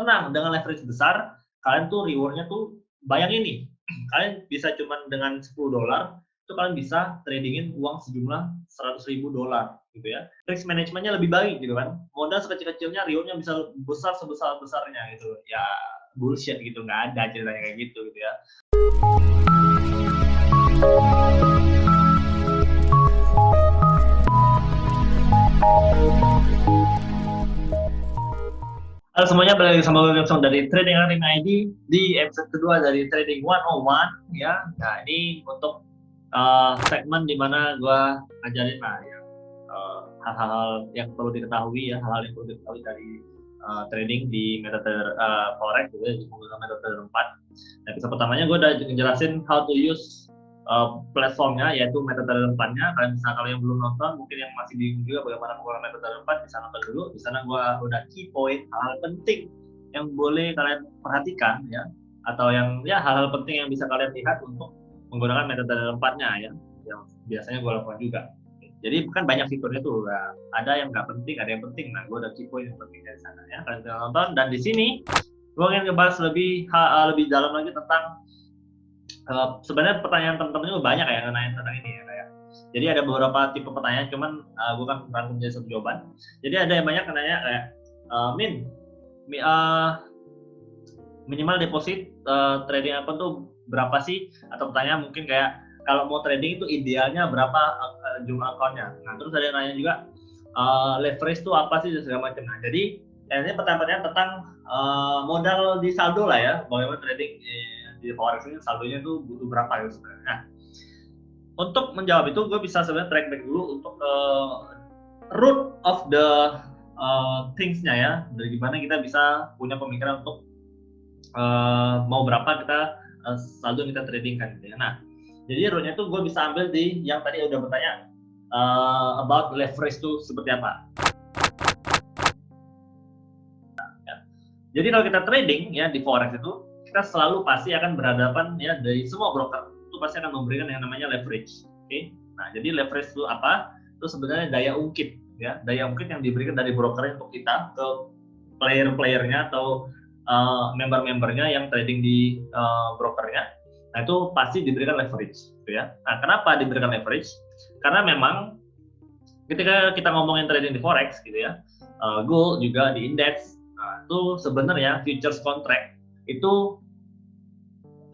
tenang, dengan leverage besar, kalian tuh reward-nya tuh bayangin nih, kalian bisa cuman dengan $10 itu kalian bisa tradingin uang sejumlah $100.000 gitu ya. Risk manajemennya lebih baik gitu kan. Modal sekecil-kecilnya reward-nya bisa besar sebesar-besarnya gitu. Ya bullshit gitu, nggak ada ceritanya kayak gitu ya. Halo semuanya, balik lagi sama gue Wilson dari Trading Earning ID di episode kedua dari Trading 101 ya. Nah ini untuk segmen dimana gue ngajarin lah ya hal-hal yang perlu diketahui ya, hal-hal yang perlu diketahui dari trading di metode forex gitu ya, menggunakan metode 4. Nah, episode pertamanya gue udah ngejelasin how to use platformnya, yaitu metode 4-nya. Kalian bisa, kalau yang belum nonton, mungkin yang masih bingung juga bagaimana menggunakan metode 4, bisa nonton dulu. Di sana gue udah key point, hal-hal penting yang boleh kalian perhatikan ya, atau yang ya hal-hal penting yang bisa kalian lihat untuk menggunakan metode 4-nya ya, yang biasanya gue lakukan juga. Jadi kan banyak fiturnya tuh, nah, ada yang nggak penting, ada yang penting. Nah, gue udah key point yang penting dari sana ya. Kalian bisa nonton. Dan di sini gue ingin ngebahas lebih dalam lagi tentang sebenarnya pertanyaan teman-teman juga banyak ya nanya tentang ini ya kayak. Jadi ada beberapa tipe pertanyaan, cuman gue kan rangkum jadi satu jawaban. Jadi ada yang banyak nanya kayak minimal deposit trading apa tuh berapa sih? Atau pertanyaan mungkin kayak kalau mau trading itu idealnya berapa jumlah akunnya? Nah terus ada yang nanya juga leverage itu apa sih dan segala macam. Nah jadi ini pertanyaan tentang modal di saldo lah ya, bagaimana trading di forex ini saldonya tuh butuh berapa ya sebenarnya. Nah, untuk menjawab itu gue bisa sebenarnya track back dulu untuk root of the things-nya ya, dari gimana kita bisa punya pemikiran untuk mau berapa kita saldo kita tradingkan gitu ya. Nah, jadi rootnya tuh gue bisa ambil di yang tadi udah bertanya about leverage itu seperti apa. Nah, ya. Jadi kalau kita trading ya di forex itu kita selalu pasti akan berhadapan ya dari semua broker itu pasti akan memberikan yang namanya leverage. Oke. Nah, jadi leverage itu apa? Itu sebenarnya daya ungkit ya, daya ungkit yang diberikan dari broker untuk kita ke player-playernya atau member-membernya yang trading di brokernya. Nah, itu pasti diberikan leverage gitu ya. Nah, kenapa diberikan leverage? Karena memang ketika kita ngomongin trading di forex gitu ya, gold juga di indeks, nah, itu sebenarnya futures contract itu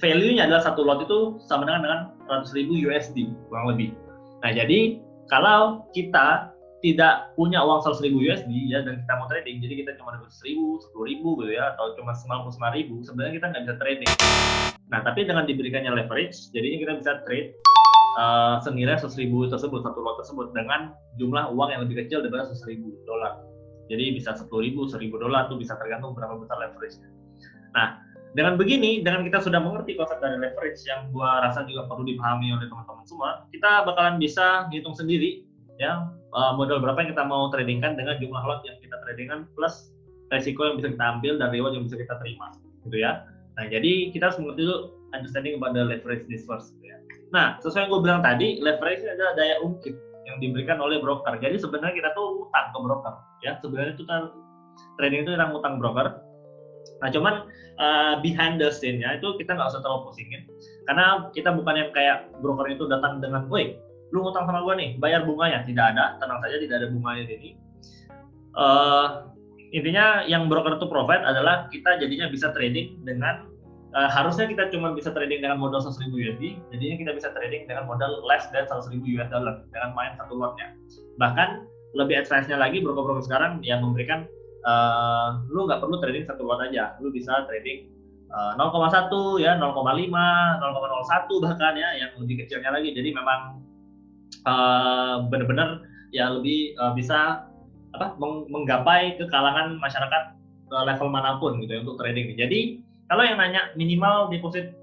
value-nya adalah satu lot itu sama dengan 100.000 USD kurang lebih. Nah, jadi kalau kita tidak punya uang 100.000 USD ya dan kita mau trading, jadi kita cuma dapat 1.000, 10.000 gitu ya, atau cuma 99.000, sebenarnya kita nggak bisa trading. Nah, tapi dengan diberikannya leverage, jadinya kita bisa trade senilai 100.000 tersebut, satu lot tersebut dengan jumlah uang yang lebih kecil daripada $100.000. Jadi bisa 10.000, $1.000 tuh bisa tergantung berapa besar leverage-nya. Nah, dengan begini, dengan kita sudah mengerti konsep dari leverage yang gua rasa juga perlu dipahami oleh teman-teman semua, kita bakalan bisa hitung sendiri ya modal berapa yang kita mau tradingkan dengan jumlah lot yang kita tradingkan plus resiko yang bisa kita ambil dan reward yang bisa kita terima gitu ya. Nah, jadi kita harus mengerti dulu understanding about the leverage this first gitu ya. Nah, sesuai yang gue bilang tadi, leverage adalah daya ungkit yang diberikan oleh broker. Jadi sebenarnya kita tuh utang ke broker ya. Sebenarnya itu trading itu kita utang broker. Nah, cuman behind the scene-nya itu kita nggak usah terlalu pusingin, karena kita bukan yang kayak broker itu datang dengan, woi, lu ngutang sama gue nih, bayar bunganya. Tidak ada, tenang saja, tidak ada bunganya di sini. Intinya yang broker itu provide adalah kita jadinya bisa trading dengan harusnya kita cuma bisa trading dengan modal 100.000 USD, jadinya kita bisa trading dengan modal less than 100.000 US dollar dengan main satu lotnya. Bahkan lebih advance-nya lagi, broker-broker sekarang yang memberikan lu nggak perlu trading satu lot aja, lu bisa trading 0,1 ya, 0,5, 0,01 bahkan ya, yang lebih kecilnya lagi. Jadi memang benar-benar ya lebih bisa menggapai ke kalangan masyarakat level manapun gitu ya untuk trading. Jadi kalau yang nanya minimal deposit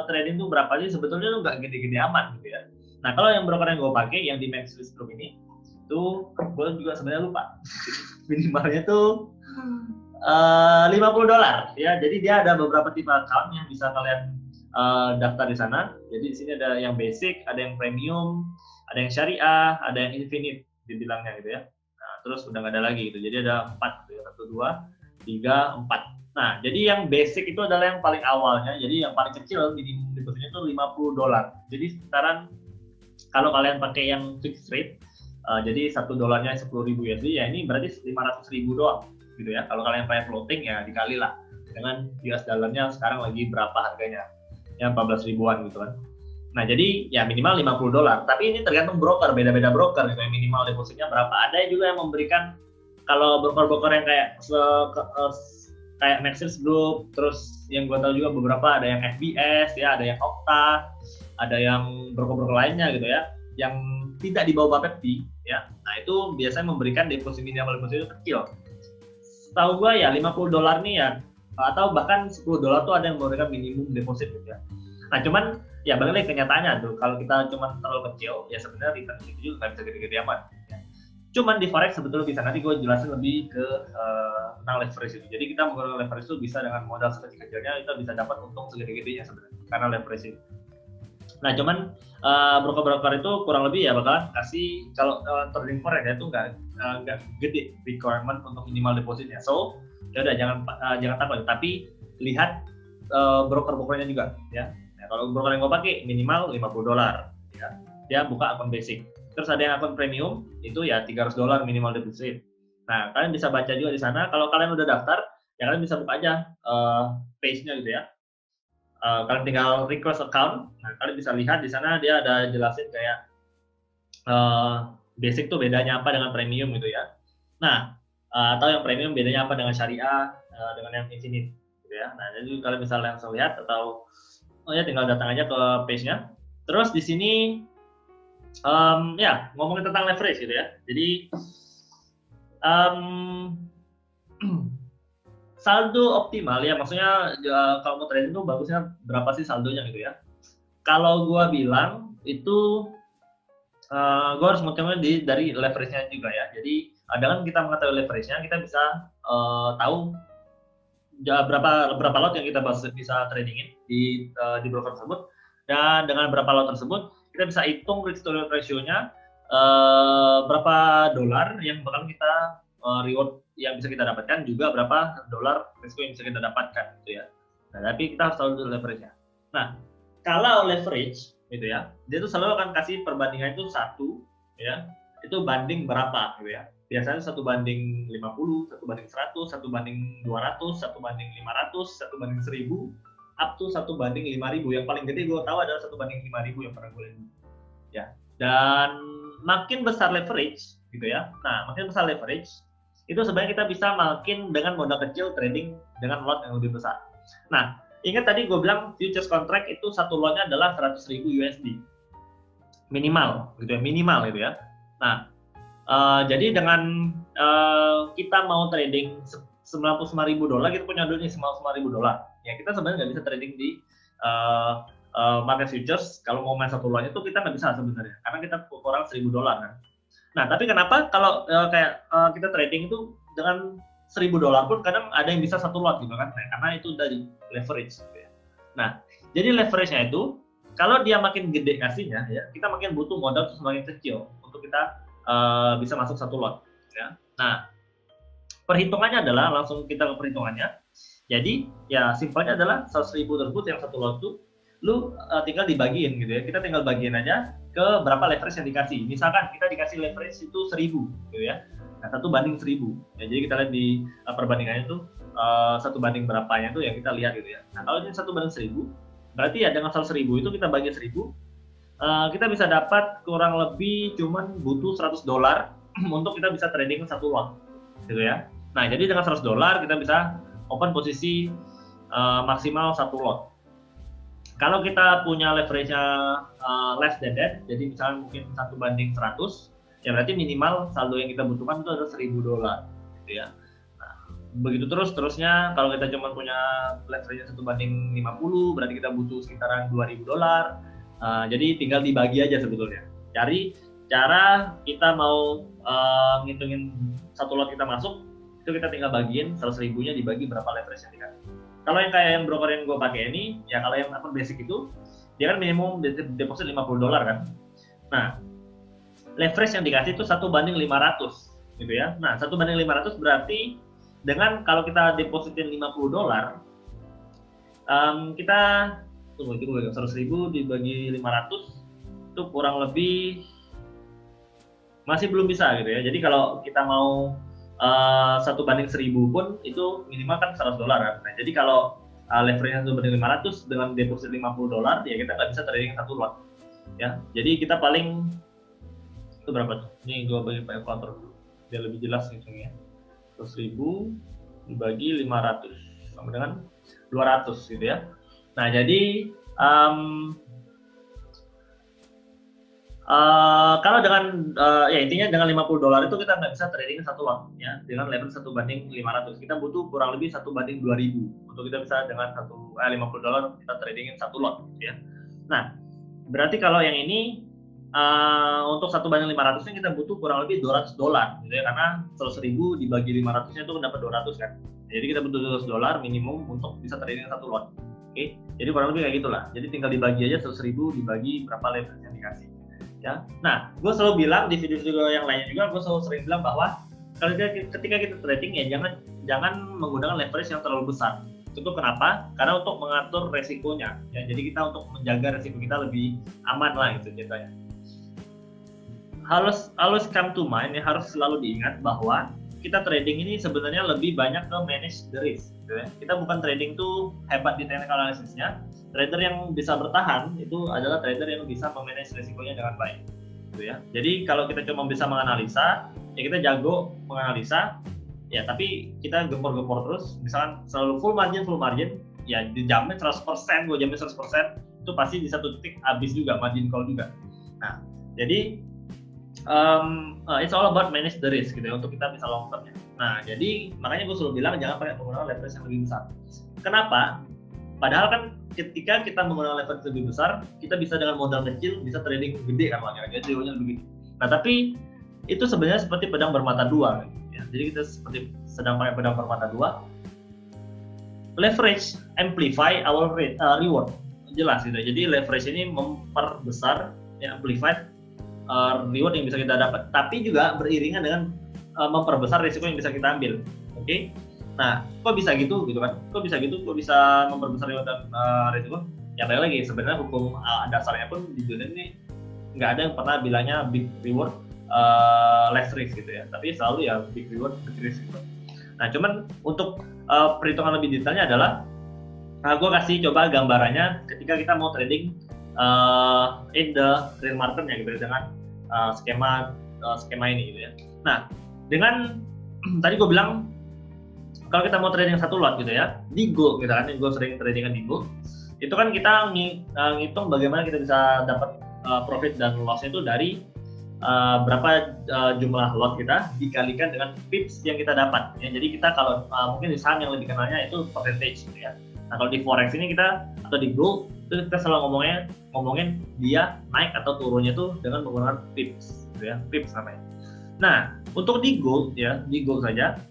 trading itu berapa sih, sebetulnya itu nggak gede-gede amat gitu ya. Nah, kalau yang broker yang gue pakai yang di Max Swiss Group ini itu gue juga sebenarnya lupa minimalnya tuh $50 ya. Jadi dia ada beberapa tipe account yang bisa kalian daftar di sana. Jadi di sini ada yang basic, ada yang premium, ada yang syariah, ada yang infinite dibilangnya gitu ya. Nah, terus udah nggak ada lagi gitu. Jadi ada 4 gitu ya, 1, 2, 3, 4 Nah, jadi yang basic itu adalah yang paling awalnya. Jadi yang paling kecil minimum depositnya itu $50. Jadi sekitaran kalau kalian pakai yang fixed rate, jadi $1 10.000 USD, ya ini berarti 500.000 doang, gitu ya. Kalau kalian pakai floating ya dikali lah dengan US dollarnya sekarang lagi berapa harganya, ya 14 ribuan gitu kan. Nah, jadi ya minimal $50. Tapi ini tergantung broker, beda-beda broker gitu ya, minimal depositnya berapa. Ada juga yang memberikan, kalau broker-broker yang kayak Nexus Group, terus yang gue tahu juga beberapa ada yang FBS ya, ada yang Okta, ada yang broker-broker lainnya gitu ya, yang tidak di bawah Bapepti ya. Nah, itu biasanya memberikan deposit minimal deposit itu kecil. Setahu gue ya $50 nih ya, atau bahkan $10 tuh ada yang memberikan minimum deposit gitu ya. Nah, cuman ya balik lagi kenyataannya tuh, kalau kita cuma terlalu kecil ya sebenarnya return itu juga nggak bisa gede-gede amat ya. Cuman di forex sebetulnya bisa, nanti gue jelasin lebih ke tentang leverage itu. Jadi kita menggunakan leverage itu bisa dengan modal sekecil-kecilnya kita bisa dapat untung segede-gedenya sebenarnya karena leverage itu. Nah, cuman broker-broker itu kurang lebih ya bakalan kasih, kalau trading forex ya itu nggak gede requirement untuk minimal depositnya. So ya udah jangan takut, tapi lihat broker-brokernya juga ya. Nah, kalau broker yang gue pakai minimal $50 ya. Dia buka akun basic. Terus ada yang akun premium itu ya $300 minimal deposit. Nah, kalian bisa baca juga di sana. Kalau kalian udah daftar, ya kalian bisa buka aja page-nya gitu ya. Kalian tinggal request account. Nah, kalian bisa lihat di sana dia ada jelasin kayak basic tuh bedanya apa dengan premium gitu ya. Nah, atau yang premium bedanya apa dengan syariah, dengan yang infinite gitu ya. Nah, jadi kalian bisa langsung lihat, atau ya tinggal datang aja ke page-nya. Terus di sini ya ngomongin tentang leverage gitu ya. Jadi saldo optimal ya, maksudnya kalau mau trading tuh bagusnya berapa sih saldonya gitu ya. Kalau gua bilang itu gua harus menghitung dari leverage-nya juga ya. Jadi dengan kita mengetahui leverage-nya, kita bisa tahu berapa lot yang kita bisa tradingin di broker tersebut, dan dengan berapa lot tersebut kita bisa hitung risk to reward ratio-nya, berapa dolar yang bakal kita reward yang bisa kita dapatkan, juga berapa dolar risiko yang bisa kita dapatkan gitu ya. Nah, tapi kita harus tahu dulu leverage-nya. Nah, kalau leverage gitu ya, dia tuh selalu akan kasih perbandingan itu 1 ya, itu banding berapa gitu ya. Biasanya 1 banding 50, 1 banding 100, 1 banding 200, 1 banding 500, 1 banding 1000, up to 1 banding 5000. Yang paling gede gue tahu adalah 1 banding 5000 yang pernah gue lihat ya. Dan makin besar leverage gitu ya, nah makin besar leverage itu sebenarnya kita bisa makin dengan modal kecil trading dengan lot yang lebih besar. Nah, ingat tadi gue bilang futures contract itu satu lotnya adalah 100.000 USD minimal gitu ya, minimal gitu ya. Nah, jadi dengan kita mau trading $95.000, kita punya duit $95.000 ya, kita sebenarnya nggak bisa trading di market futures. Kalau mau main satu lotnya itu kita nggak bisa sebenarnya, karena kita kurang $1.000 kan. Nah, tapi kenapa kalau kita trading itu dengan $1.000 pun kadang ada yang bisa satu lot gitu kan? Nah, karena itu dari leverage gitu ya. Nah, jadi leverage-nya itu kalau dia makin gede kasihnya ya, kita makin butuh modal terus semakin kecil untuk kita bisa masuk satu lot ya. Nah, perhitungannya adalah langsung kita ke perhitungannya. Jadi ya simpelnya adalah 100.000 tersebut yang satu lot tuh lu tinggal dibagiin gitu ya. Kita tinggal bagiin aja ke berapa leverage yang dikasih. Misalkan kita dikasih leverage itu 1.000 gitu ya. Nah, 1/1000. Ya, jadi kita lihat di perbandingannya itu 1 banding berapanya itu yang kita lihat gitu ya. Nah, kalau ini 1/1000, berarti ya dengan 100.000 itu kita bagi 1000, kita bisa dapat kurang lebih cuman butuh $100 untuk kita bisa trading satu lot gitu ya. Nah, jadi dengan $100 kita bisa open posisi maksimal satu lot. Kalau kita punya leverage-nya less than that, jadi misalnya mungkin 1/100, ya berarti minimal saldo yang kita butuhkan itu adalah $1.000 gitu ya. Nah, begitu terusnya, kalau kita cuma punya leverage-nya 1/50, berarti kita butuh sekitaran $2.000. Jadi tinggal dibagi aja sebetulnya. Cari cara kita mau ngitungin satu lot kita masuk, itu kita tinggal bagiin 100.000-nya dibagi berapa leverage yang dikasih. Kalau yang kayak yang broker yang gue pakai ini, ya kalau yang akun basic itu, dia kan minimum deposit $50 kan. Nah, leverage yang dikasih itu 1/500 gitu ya. Nah, 1/500 berarti dengan kalau kita depositin $50, kita tunggu itu 100.000 dibagi 500 itu kurang lebih masih belum bisa gitu ya. Jadi kalau kita mau 1:1000 pun itu minimal kan $100 kan. Nah, jadi kalau leverage 1:500 dengan deposit $50 ya kita nggak bisa trading satu lot ya. Jadi kita paling itu berapa tuh? Ini gue bagi pakai kalkulator dulu biar lebih jelas hitungnya. 100.000 dibagi 500 sama dengan 200 gitu ya. Nah, jadi kalau dengan ya intinya dengan $50 itu kita nggak bisa trading satu lot ya dengan level 1:500. Kita butuh kurang lebih 1:2000 untuk kita bisa dengan $50 kita tradingin satu lot gitu ya. Nah, berarti kalau yang ini untuk 1:500 nya kita butuh kurang lebih $200 gitu ya, karena 100.000 dibagi 500 nya itu dapat 200 kan. Jadi kita butuh $200 minimum untuk bisa trading satu lot. Oke, jadi kurang lebih kayak gitulah. Jadi tinggal dibagi aja 100.000 dibagi berapa leverage yang dikasih. Ya, nah, gue selalu bilang di video-video yang lainnya juga, gue selalu sering bilang bahwa ketika kita trading ya jangan menggunakan leverage yang terlalu besar. Itu kenapa? Karena untuk mengatur resikonya. Ya, jadi kita untuk menjaga resiko kita lebih aman lah gitu ceritanya. Harus come to mind ya, harus selalu diingat bahwa kita trading ini sebenarnya lebih banyak ke manage the risk. Gitu ya. Kita bukan trading tuh hebat di technical analysisnya. Trader yang bisa bertahan itu adalah trader yang bisa memanage risikonya dengan baik, gitu ya. Jadi kalau kita cuma bisa menganalisa, ya kita jago menganalisa, ya tapi kita gempor-gempor terus, misalkan selalu full margin, ya dijamin 100%, gue jamin 100%, itu pasti di satu titik habis juga, margin call juga. Nah, jadi it's all about manage the risk gitu ya, untuk kita bisa long term-nya. Nah, jadi makanya gue selalu bilang jangan pakai menggunakan leverage yang lebih besar. Kenapa? Padahal kan ketika kita menggunakan leverage lebih besar, kita bisa dengan modal kecil bisa trading gede kan, makanya ROE-nya lebih gede. Nah, tapi itu sebenarnya seperti pedang bermata dua ya. Jadi kita seperti sedang pakai pedang bermata dua. Leverage amplify our reward. Jelas gitu. Jadi leverage ini memperbesar ya, amplify reward yang bisa kita dapat, tapi juga beriringan dengan memperbesar risiko yang bisa kita ambil. Oke? Nah, kok bisa gitu kan? Kok bisa memperbesar reward dan risiko? Ya balik lagi, sebenarnya hukum dasarnya pun di dunia ini nggak ada yang pernah bilangnya big reward less risk gitu ya. Tapi selalu ya big reward big risk gitu. Nah, cuman untuk perhitungan lebih detailnya adalah gue kasih coba gambarannya ketika kita mau trading in the real marketnya gitu dengan skema ini gitu ya. Nah, dengan tadi gue bilang kalau kita mau trading satu lot gitu ya, di Gold misalkan, gue sering tradingan di Gold, itu kan kita ngitung bagaimana kita bisa dapat profit dan loss-nya itu dari berapa jumlah lot kita dikalikan dengan pips yang kita dapat. Ya, jadi kita kalau mungkin di saham yang lebih kenalnya itu percentage gitu ya. Nah, kalau di forex ini kita atau di Gold itu kita selalu ngomongin dia naik atau turunnya tuh dengan menggunakan pips, gitu ya, pips namanya. Nah, untuk di Gold ya, di Gold saja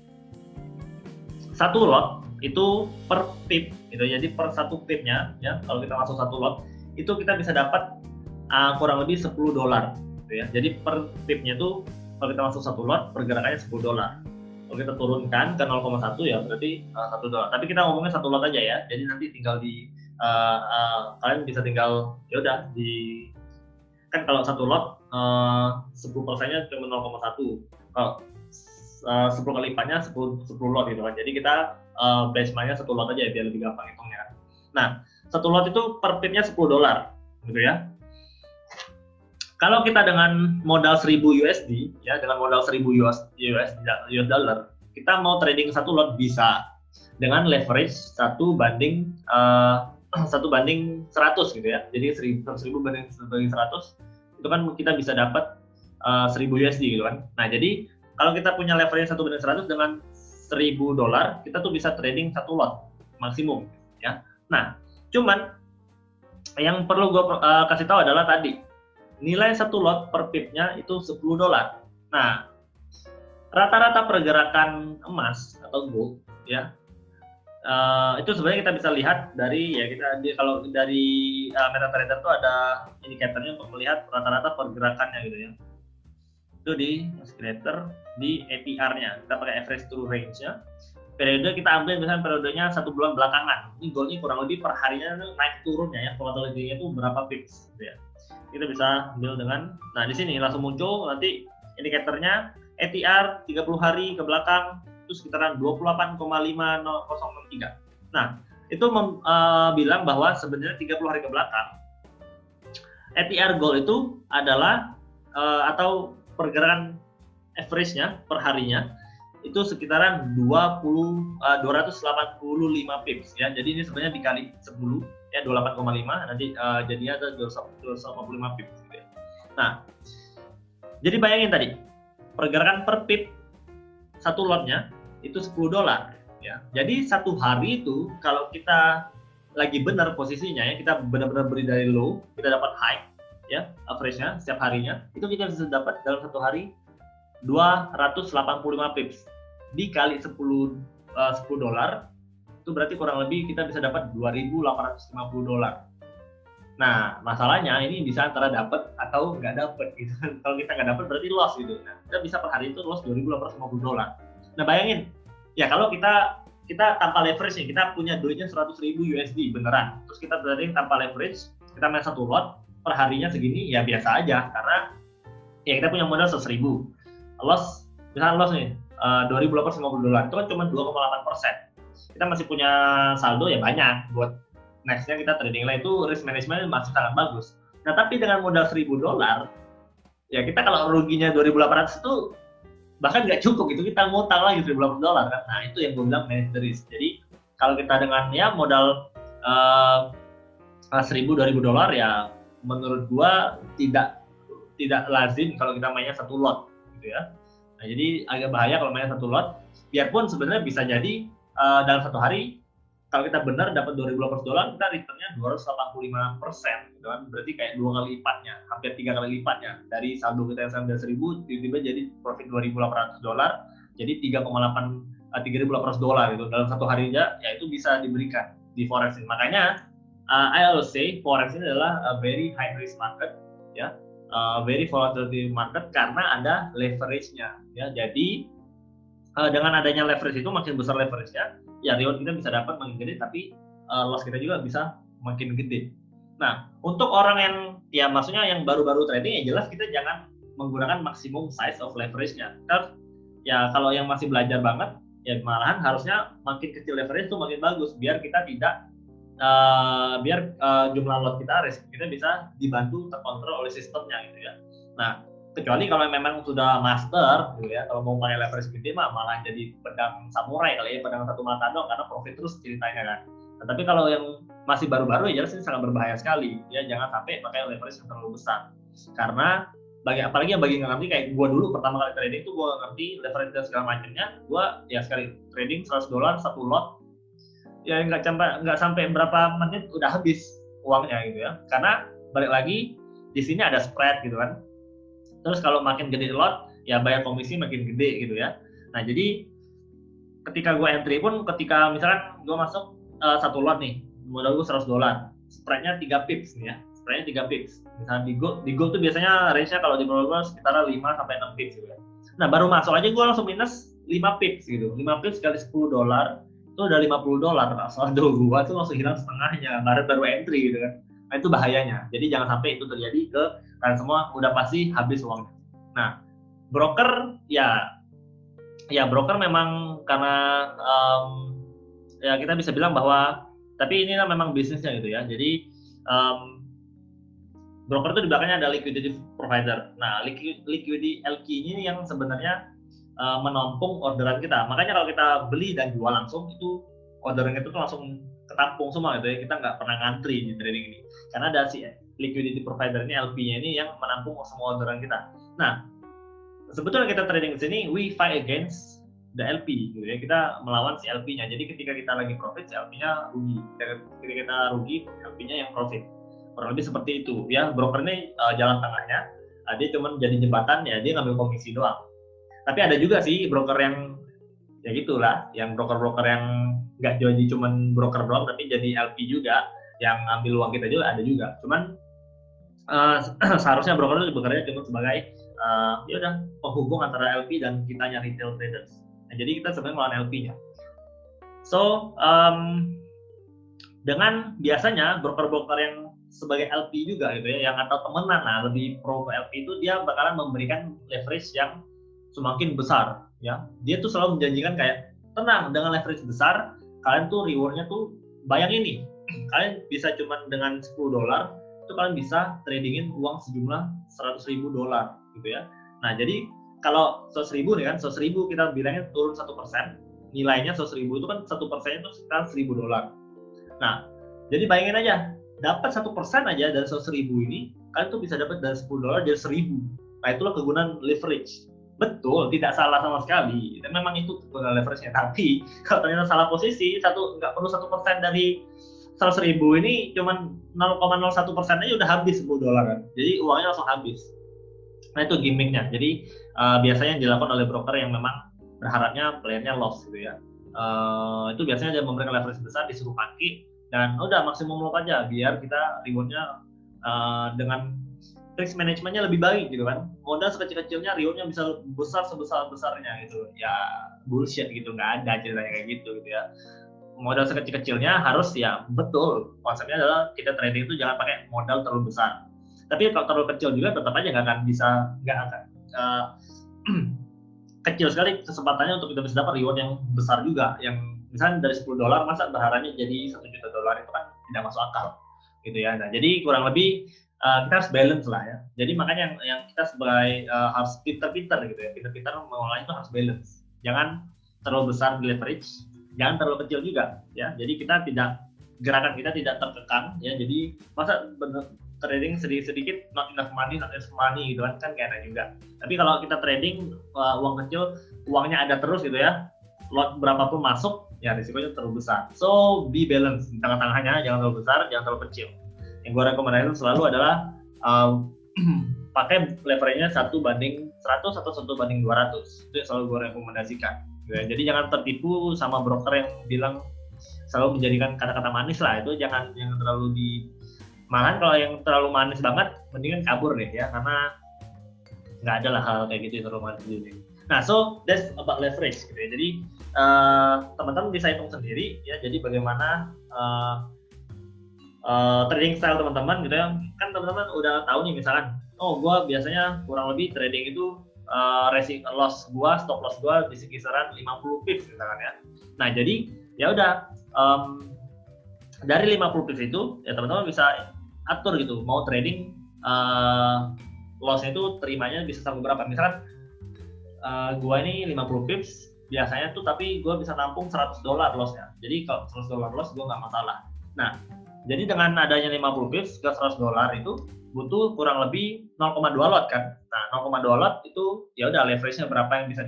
satu lot itu per pip gitu, jadi per satu pipnya ya, kalau kita masuk satu lot itu kita bisa dapat kurang lebih $10 gitu ya. Jadi per pipnya tuh kalau kita masuk satu lot pergerakannya $10. Kalau kita turunkan ke 0,1 ya berarti $1. Tapi kita ngomongnya satu lot aja ya. Jadi nanti tinggal di kalian bisa tinggal ya udah di kan kalau satu lot 10%-nya cuma 0,1. Kalau 10 kali lipatnya 10 lot gitu kan. Jadi kita benchmark-nya satu lot aja biar lebih gampang hitungnya kan. Nah, satu lot itu per pipnya $10 gitu ya. Kalau kita dengan modal 1000 USD ya, dengan modal 1000 US dollar, kita mau trading satu lot bisa dengan leverage 1:100 gitu ya. Jadi 1000 banding 100 itu kan kita bisa dapat 1000 USD gitu kan. Nah, jadi kalau kita punya leverage 1:100 dengan $1000, kita tuh bisa trading satu lot maksimum ya. Nah, cuman yang perlu gue kasih tahu adalah tadi nilai satu lot per pipnya itu $10. Nah, rata-rata pergerakan emas atau gold ya itu sebenarnya kita bisa lihat dari ya kalau dari MetaTrader tuh ada indikatornya untuk melihat rata-rata pergerakannya gitu ya. Itu di indikator di ATR-nya, kita pakai average true range-nya. periode kita ambil misalnya periodenya 1 bulan belakangan. Ini goldnya kurang lebih per harinya naik turunnya ya, volatility-nya itu berapa pips gitu ya. Kita bisa ambil dengan, nah di sini langsung muncul nanti indikatornya ATR 30 hari ke belakang itu sekitaran 28,5003. Nah, itu bilang bahwa sebenarnya 30 hari ke belakang ATR gold itu adalah atau pergerakan average-nya per harinya itu sekitaran 285 pips ya. Jadi ini sebenarnya dikali 10 ya 28,5 nanti jadinya ada 285 pips gitu ya. Nah, jadi bayangin tadi pergerakan per pip satu lotnya itu $10 ya. Jadi satu hari itu kalau kita lagi benar posisinya ya, kita benar-benar beri dari low, kita dapat high ya, average-nya setiap harinya, itu kita bisa dapat dalam satu hari 285 pips dikali 10 dolar, itu berarti kurang lebih kita bisa dapat $2.850. Nah, masalahnya ini bisa antara dapat atau nggak dapat gitu. Kalau kita nggak dapat berarti loss gitu. Nah, kita bisa per hari itu loss $2.850. Nah, bayangin ya kalau kita tanpa leverage nih, kita punya duitnya 100.000 USD beneran. Terus kita berarti tanpa leverage, kita main satu lot per harinya segini ya biasa aja karena ya kita punya modal 100.000. Loss, misalnya loss nih $2.850 itu kan cuma 2,8%. Kita masih punya saldo ya banyak buat nextnya kita trading lah, itu risk management masih sangat bagus. Nah tapi dengan modal $1.000 ya kita kalau ruginya 2.800 itu bahkan nggak cukup gitu, kita ngutang lagi $1.800 kan. Nah itu yang gue bilang manage the risk. Jadi kalau kita dengan ya modal $1.000-2.000 ya menurut gua tidak lazim kalau kita mainnya satu lot gitu ya. Nah, jadi agak bahaya kalau mainnya satu lot. Biarpun sebenarnya bisa jadi dalam satu hari kalau kita benar dapat $2.800, kita returnnya 285% gitu kan. Berarti kayak 2 kali lipatnya, hampir 3 kali lipatnya. Dari saldo kita yang 19.000 tiba-tiba jadi profit $2.800, jadi $3.800 gitu dalam satu hari aja, ya itu bisa diberikan di forex ini. Makanya I always say forex ini adalah a very high risk market ya, very volatile market karena ada leverage-nya ya. Jadi dengan adanya leverage itu, makin besar leverage-nya ya reward kita bisa dapat makin gede, tapi loss kita juga bisa makin gede. Nah, untuk orang yang ya maksudnya yang baru-baru trading ya jelas kita jangan menggunakan maksimum size of leverage-nya. Karena ya kalau yang masih belajar banget ya malahan harusnya makin kecil leverage itu makin bagus biar kita tidak jumlah lot kita, risk kita bisa dibantu terkontrol oleh sistemnya gitu ya. Nah, kecuali kalau memang sudah master gitu ya, kalau mau pakai leverage gede mah malah jadi pedang samurai kali ya, pedang satu mata doang karena profit terus ceritanya kan. Nah, tapi kalau yang masih baru-baru ya jelas ini sangat berbahaya sekali ya, jangan sampai pakai leverage yang terlalu besar. Karena apalagi yang bagi nggak ngerti kayak gua dulu pertama kali trading itu gua ngerti leverage dan segala macamnya, gua ya sekali trading $100 satu lot ya nggak sampai berapa menit udah habis uangnya gitu ya. Karena balik lagi di sini ada spread gitu kan. Terus kalau makin gede lot, ya bayar komisi makin gede gitu ya. Nah jadi ketika gue entry pun, ketika misalkan gue masuk satu lot nih, modal gue $100, spreadnya 3 pips nih ya, spreadnya 3 pips. Misalnya di gold tuh biasanya range-nya kalau di gold sekitar 5 sampai 6 pips gitu ya. Nah baru masuk aja gue langsung minus 5 pips gitu, 5 pips kali $10 itu udah $50. Saldo gue tuh langsung hilang setengahnya, baru entry gitu kan. Nah itu bahayanya. Jadi jangan sampai itu terjadi ke kalian semua, udah pasti habis uangnya. Nah, broker ya broker memang karena ya kita bisa bilang bahwa tapi ini memang bisnisnya gitu ya. Jadi broker itu di belakangnya ada liquidity provider. Nah, liquidity LQ ini yang sebenarnya menampung orderan kita. Makanya kalau kita beli dan jual langsung itu orderan itu tuh langsung ketampung semua gitu ya. Kita nggak pernah ngantri di trading ini. Karena ada si liquidity provider ini, LP-nya ini yang menampung semua orderan kita. Nah, sebetulnya kita trading di sini, we fight against the LP gitu ya. Kita melawan si LP-nya. Jadi ketika kita lagi profit, si LP-nya rugi. Ketika kita rugi, LP-nya yang profit. Kurang lebih seperti itu ya. Broker ini jalan tengahnya. Dia cuma jadi jembatan ya, dia ngambil komisi doang. Tapi ada juga sih broker yang ya gitulah, yang broker-broker yang nggak jadi cuma broker doang, tapi jadi LP juga, yang ambil uang kita juga ada juga. Cuman seharusnya broker itu bekerja cuma sebagai ya udah penghubung antara LP dan kitanya retail traders. Nah, jadi kita sebenarnya melawan LP-nya. So dengan biasanya broker-broker yang sebagai LP juga gitu ya, yang atau temenan lah lebih pro ke LP itu dia bakalan memberikan leverage yang semakin besar ya. Dia tuh selalu menjanjikan kayak tenang dengan leverage besar kalian tuh rewardnya tuh bayangin nih kalian bisa cuman dengan $10 itu kalian bisa tradingin uang sejumlah $100.000 gitu ya. Nah jadi kalau 100.000 nih kan 100.000 kita bilangnya turun 1%, nilainya 100.000 itu kan 1%-nya itu sekitar $1.000. Nah, jadi bayangin aja, dapat 1% aja dari 100.000 ini, kalian tuh bisa dapat dari $10 jadi 1.000. Nah, itulah kegunaan leverage. Betul, tidak salah sama sekali. Dan memang itu kegunaan leverage-nya. Tapi, kalau ternyata salah posisi, nggak perlu 1% dari 100.000 ini, cuman 0,01% aja udah habis $10 kan. Jadi, uangnya langsung habis. Nah, itu gimmicknya. Jadi, biasanya yang dilakukan oleh broker yang memang berharapnya playernya loss gitu ya. Itu biasanya dia memberikan leverage besar, disuruh pakai, dan udah maksimum load aja biar kita rewardnya dengan risk manajemennya lebih baik gitu kan. Modal sekecil-kecilnya rewardnya bisa besar sebesar-besarnya gitu ya. Bullshit gitu, nggak ada ceritanya kayak gitu ya. Modal sekecil-kecilnya harus ya betul, konsepnya adalah kita trading itu jangan pakai modal terlalu besar, tapi kalau terlalu kecil juga tetap aja nggak akan kecil sekali kesempatannya untuk kita bisa dapat reward yang besar juga, yang misalnya dari $10 masa berharapnya jadi $1 juta itu kan tidak masuk akal gitu ya. Nah jadi kurang lebih kita harus balance lah ya. Jadi makanya yang kita sebagai harus pintar-pintar gitu ya, pintar-pintar mengolah itu harus balance, jangan terlalu besar di leverage, jangan terlalu kecil juga ya. Jadi kita gerakan kita tidak tertekan ya. Jadi masa trading sedikit-sedikit not enough money gitu kan kayak ada juga. Tapi kalau kita trading uang kecil, uangnya ada terus gitu ya, lot berapapun masuk ya risikonya terlalu besar. So be balance di tengah-tengahnya, jangan terlalu besar, jangan terlalu kecil. Yang gue rekomendasikan selalu adalah pakai leverage-nya 1:100 atau 1:200. Itu yang selalu gue rekomendasikan. Jadi jangan tertipu sama broker yang bilang selalu menjadikan kata-kata manis lah. Itu jangan terlalu malahan kalau yang terlalu manis banget, mendingan kabur deh ya, karena nggak ada lah hal kayak gitu yang terlalu manis gitu. Nah, so that's about leverage gitu ya. Jadi teman-teman bisa hitung sendiri ya. Jadi bagaimana trading style teman-teman gitu ya. Kan teman-teman udah tahu nih misalkan, oh gua biasanya kurang lebih trading itu stop loss gua di kisaran 50 pips misalkan ya. Nah, jadi ya udah dari 50 pips itu ya teman-teman bisa atur gitu, mau trading lossnya itu terimanya bisa sampai berapa. Misalkan gua ini 50 pips biasanya tuh, tapi gua bisa nampung $100 lossnya. Jadi kalau $100 loss gua nggak masalah. Nah, jadi dengan adanya 50 pips ke $100 itu butuh kurang lebih 0,2 lot kan. Nah, 0,2 lot itu ya udah leverage-nya berapa yang bisa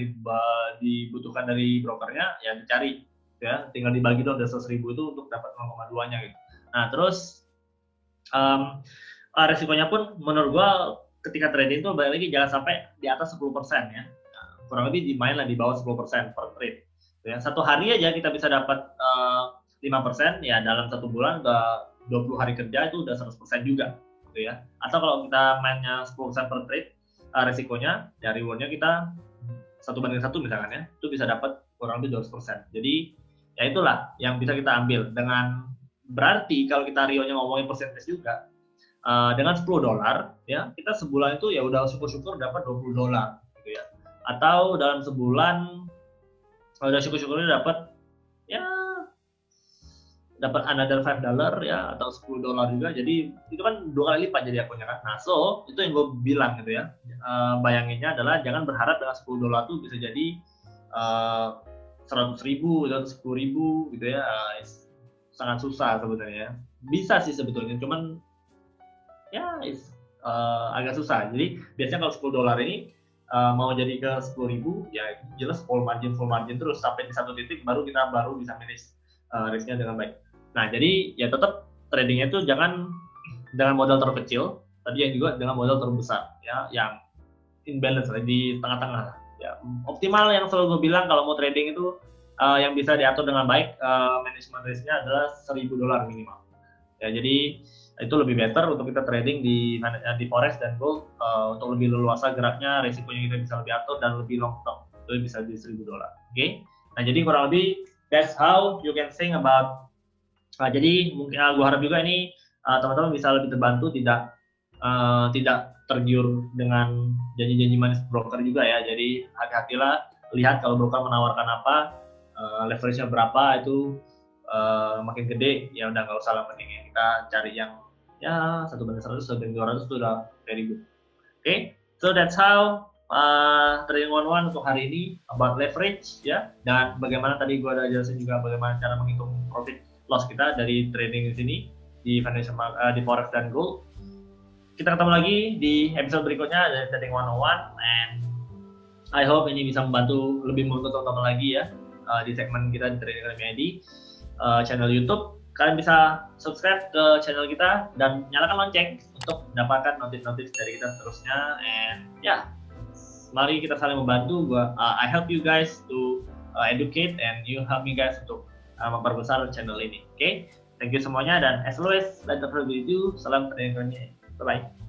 dibutuhkan dari brokernya ya dicari ya, tinggal dibagi dong dari 100.000 itu untuk dapat 0,2-nya gitu. Nah, terus resikonya pun menurut gua ketika trading itu balik lagi jangan sampai di atas 10% ya. Nah, kurang lebih main lah di bawah 10% per trade. Ya, satu hari aja kita bisa dapat 5% ya, dalam satu bulan udah 20 hari kerja itu udah 100% juga gitu ya. Atau kalau kita mainnya 10% per trade, resikonya ya rewardnya kita 1:1 misalkan ya, itu bisa dapat kurang lebih 200%. Jadi ya itulah yang bisa kita ambil. Dengan berarti kalau kita Rio-nya ngomongin persentase juga, dengan $10 ya kita sebulan itu ya udah syukur-syukur dapat $20 gitu ya. Atau dalam sebulan udah syukur-syukurnya dapat ya another $5 ya, atau $10 juga. Jadi itu kan 2 kali lipat jadi akunnya kan. Nah, so itu yang gue bilang gitu ya. Bayanginnya adalah jangan berharap dengan $10 itu bisa jadi 100.000 atau 10.000 gitu ya. Sangat susah sebenarnya. Bisa sih sebetulnya, cuman ya agak susah. Jadi biasanya kalau $10 ini mau jadi ke 10.000 ya jelas full margin terus sampai di satu titik baru kita bisa manage risknya dengan baik. Nah, jadi ya tetap tradingnya itu jangan dengan modal terlalu kecil, tapi yang juga dengan modal terlalu besar ya, yang imbalance di tengah-tengah ya. Optimal yang selalu gue bilang kalau mau trading itu yang bisa diatur dengan baik manajemen risknya adalah $1.000 minimal ya. Jadi itu lebih better untuk kita trading di forex dan gold untuk lebih leluasa geraknya, risikonya kita bisa lebih atur dan lebih long term, itu bisa di $1.000. Oke. Nah, jadi kurang lebih that's how you can think about. Jadi mungkin gue harap juga ini teman-teman bisa lebih terbantu, tidak tergiur dengan janji-janji manis broker juga ya. Jadi hati-hatilah, lihat kalau broker menawarkan apa, leverage-nya berapa, itu makin gede ya udah nggak usah lah, mending kita cari yang ya 1/100, 1/200 itu udah very good. Okay, so that's how trading 101 untuk hari ini about leverage ya, dan bagaimana tadi gue ada jelasin juga bagaimana cara menghitung profit loss kita dari trading di sini di financial di forex dan gold. Kita ketemu lagi di episode berikutnya dari Trading 101, and I hope ini bisa membantu teman-teman lagi ya di segmen kita di Trading Academy ID channel YouTube. Kalian bisa subscribe ke channel kita dan nyalakan lonceng untuk mendapatkan notif-notif dari kita seterusnya. And ya, mari kita saling membantu. I help you guys to educate, and you help me guys untuk memperbesar channel ini. Okay? Thank you semuanya, dan as always, let the do. Salam trading. Bye bye.